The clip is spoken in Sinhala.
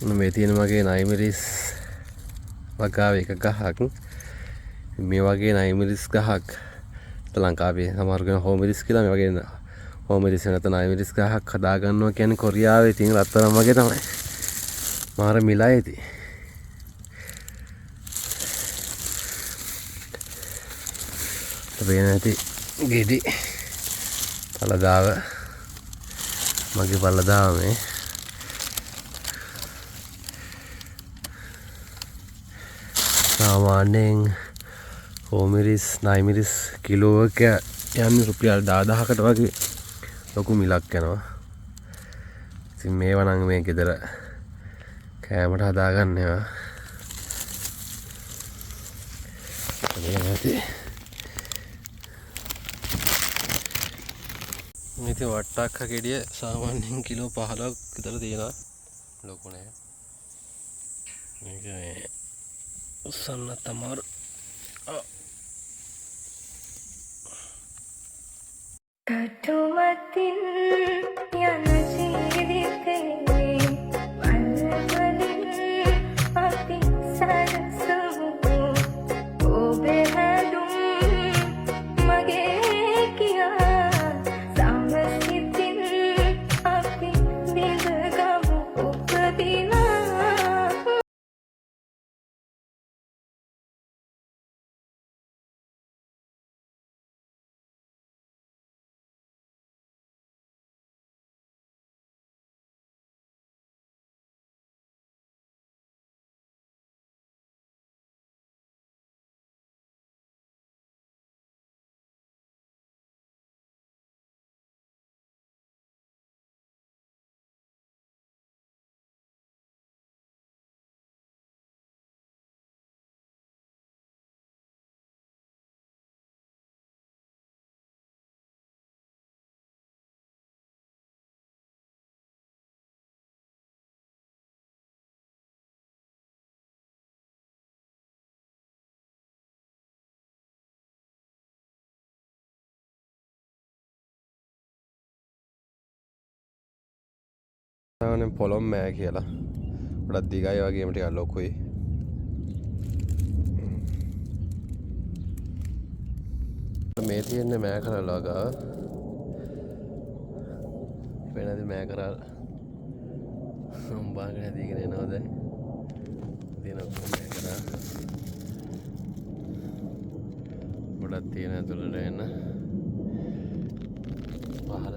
මේ තියෙන මගේ නයිමිරිස් වගාව එක ගහක්. මේ වගේ නයිමිරිස් ගහක් ලංකාවේ සමහරගෙන හෝමිරිස් කියලා මේ වගේ හෝමිරිස් නැත්නම් නයිමිරිස් ගහක් හදාගන්නවා කියන්නේ කොරියාවේ තියෙන රත්තරන් වගේ තමයි. මාර මිලයි ඉතින්. අපේ නැති ගෙඩි පළදාව මගේ පළදාව මේ සාමාන්‍යයෙන් හෝමිරිස් නයිමිරිස් කිලෝක යන්නේ රුපියල් 10000කට වගේ ලොකු මිලක් යනවා. ඉතින් මේවා නම් මේ ගෙදර කෑමට හදාගන්න ඒවා. මේ නැති ඉතින් වට්ටක්ක ගෙඩිය සාමාන්‍යයෙන් කිලෝ 15ක් විතර තියෙනවා. ලොකු නෑ. මේක මේ උස්සන්න තමයි. කටුමතින් යන ජීවිතේ වල්වලින් අපි සරසමු ඔබේ හැඳුම් මගේ කියා සමසිතින් අපි දිලගමු උපදිනා. පොළොම් මෑ කියලා ගොඩක් දිගයි වගේම ටිකක් ලොකුයි. මේ තියෙන්නේ මෑ කරල් වගාව. වෙනදී මෑ කරල් උඹාගෙන ඇදීගෙන එනවා දැන්. තියෙන ඔක්කොම මෑ කරල්. ගොඩක් තියෙන ඇතුළට එන්න. පහළ